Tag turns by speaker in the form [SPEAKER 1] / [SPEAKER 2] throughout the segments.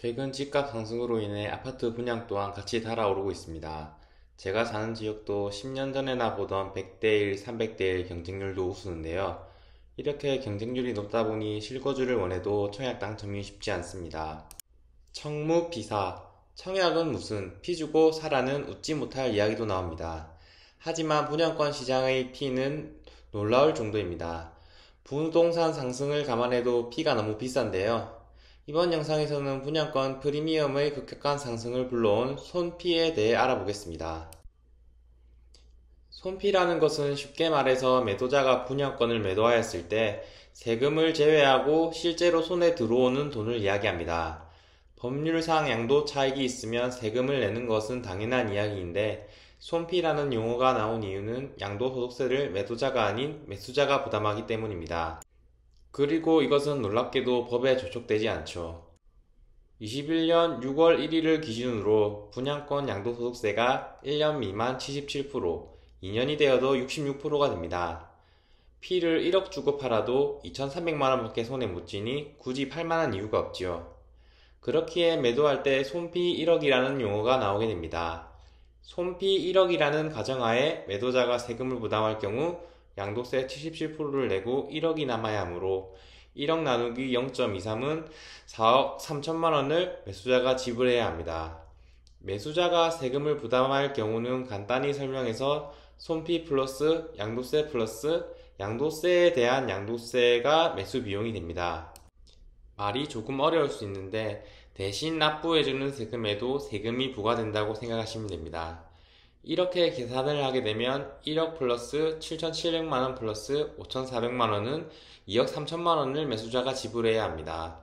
[SPEAKER 1] 최근 집값 상승으로 인해 아파트 분양 또한 같이 달아오르고 있습니다. 제가 사는 지역도 10년 전에나 보던 100대 1, 300대 1 경쟁률도 우스운데요. 이렇게 경쟁률이 높다 보니 실거주를 원해도 청약 당첨이 쉽지 않습니다. 청무 피사, 청약은 무슨 피 주고 사라는 웃지 못할 이야기도 나옵니다. 하지만 분양권 시장의 피는 놀라울 정도입니다. 부동산 상승을 감안해도 피가 너무 비싼데요. 이번 영상에서는 분양권 프리미엄의 급격한 상승을 불러온 손피에 대해 알아보겠습니다. 손피라는 것은 쉽게 말해서 매도자가 분양권을 매도하였을 때 세금을 제외하고 실제로 손에 들어오는 돈을 이야기합니다. 법률상 양도 차익이 있으면 세금을 내는 것은 당연한 이야기인데 손피라는 용어가 나온 이유는 양도소득세를 매도자가 아닌 매수자가 부담하기 때문입니다. 그리고 이것은 놀랍게도 법에 저촉되지 않죠. 21년 6월 1일을 기준으로 분양권 양도소득세가 1년 미만 77%, 2년이 되어도 66%가 됩니다. 피를 1억 주고 팔아도 2,300만원밖에 손에 못 쥐니 굳이 팔만한 이유가 없지요. 그렇기에 매도할 때 손피 1억이라는 용어가 나오게 됩니다. 손피 1억이라는 가정하에 매도자가 세금을 부담할 경우 양도세 77%를 내고 1억이 남아야 하므로 1억 나누기 0.23은 4억 3천만 원을 매수자가 지불해야 합니다. 매수자가 세금을 부담할 경우는 간단히 설명해서 손피 플러스 양도세 플러스 양도세에 대한 양도세가 매수 비용이 됩니다. 말이 조금 어려울 수 있는데 대신 납부해주는 세금에도 세금이 부과된다고 생각하시면 됩니다. 이렇게 계산을 하게 되면 1억 플러스 7,700만원 플러스 5,400만원은 2억 3천만원을 매수자가 지불해야 합니다.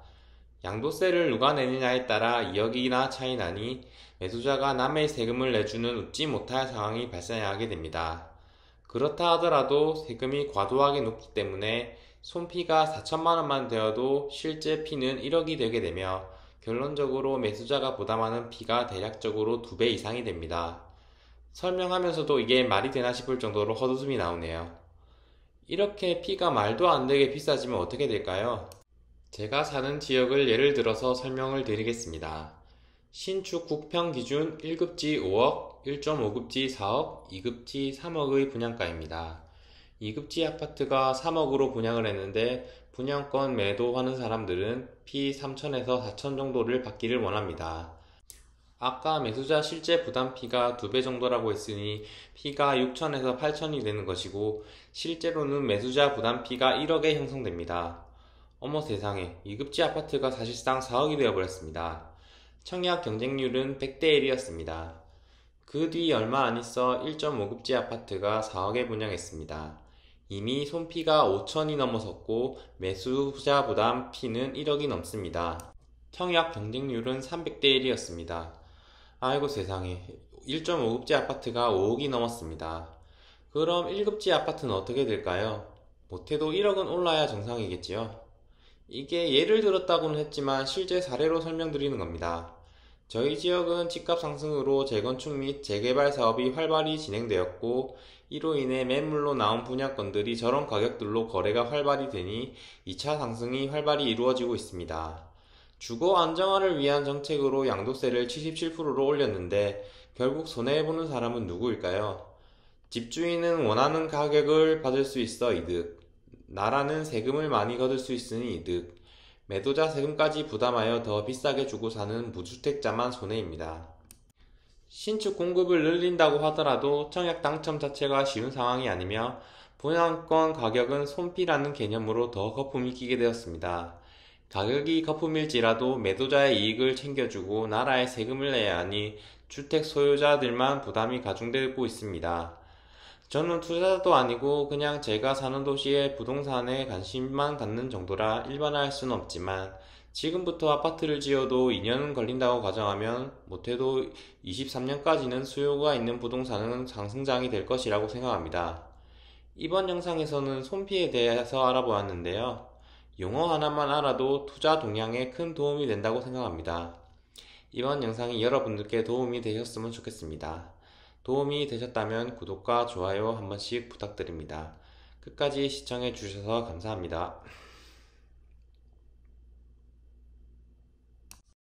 [SPEAKER 1] 양도세를 누가 내느냐에 따라 2억이나 차이 나니 매수자가 남의 세금을 내주는 웃지 못할 상황이 발생하게 됩니다. 그렇다 하더라도 세금이 과도하게 높기 때문에 손피가 4천만원만 되어도 실제 피는 1억이 되게 되며 결론적으로 매수자가 부담하는 피가 대략적으로 2배 이상이 됩니다. 설명하면서도 이게 말이 되나 싶을 정도로 헛웃음이 나오네요. 이렇게 피가 말도 안 되게 비싸지면 어떻게 될까요? 제가 사는 지역을 예를 들어서 설명을 드리겠습니다. 신축 국평 기준 1급지 5억, 1.5급지 4억, 2급지 3억의 분양가입니다. 2급지 아파트가 3억으로 분양을 했는데 분양권 매도하는 사람들은 피 3천에서 4천 정도를 받기를 원합니다. 아까 매수자 실제 부담피가 2배 정도라고 했으니 피가 6천에서 8천이 되는 것이고 실제로는 매수자 부담피가 1억에 형성됩니다. 어머 세상에, 2급지 아파트가 사실상 4억이 되어버렸습니다. 청약 경쟁률은 100대 1이었습니다. 그 뒤 얼마 안 있어 1.5급지 아파트가 4억에 분양했습니다. 이미 손피가 5천이 넘어섰고 매수자 부담 피는 1억이 넘습니다. 청약 경쟁률은 300대 1이었습니다. 아이고 세상에, 1.5급지 아파트가 5억이 넘었습니다. 그럼 1급지 아파트는 어떻게 될까요? 못해도 1억은 올라야 정상이겠지요. 이게 예를 들었다고는 했지만 실제 사례로 설명드리는 겁니다. 저희 지역은 집값 상승으로 재건축 및 재개발 사업이 활발히 진행되었고 이로 인해 매물로 나온 분양권들이 저런 가격들로 거래가 활발히 되니 2차 상승이 활발히 이루어지고 있습니다. 주거 안정화를 위한 정책으로 양도세를 77%로 올렸는데 결국 손해보는 사람은 누구일까요? 집주인은 원하는 가격을 받을 수 있어 이득, 나라는 세금을 많이 거둘 수 있으니 이득, 매도자 세금까지 부담하여 더 비싸게 주고 사는 무주택자만 손해입니다. 신축 공급을 늘린다고 하더라도 청약 당첨 자체가 쉬운 상황이 아니며 분양권 가격은 손피라는 개념으로 더 거품이 끼게 되었습니다. 가격이 거품일지라도 매도자의 이익을 챙겨주고 나라에 세금을 내야 하니 주택 소유자들만 부담이 가중되고 있습니다. 저는 투자자도 아니고 그냥 제가 사는 도시의 부동산에 관심만 갖는 정도라 일반화할 수는 없지만 지금부터 아파트를 지어도 2년은 걸린다고 가정하면 못해도 23년까지는 수요가 있는 부동산은 상승장이 될 것이라고 생각합니다. 이번 영상에서는 손피에 대해서 알아보았는데요. 용어 하나만 알아도 투자 동향에 큰 도움이 된다고 생각합니다. 이번 영상이 여러분들께 도움이 되셨으면 좋겠습니다. 도움이 되셨다면 구독과 좋아요 한 번씩 부탁드립니다. 끝까지 시청해 주셔서 감사합니다.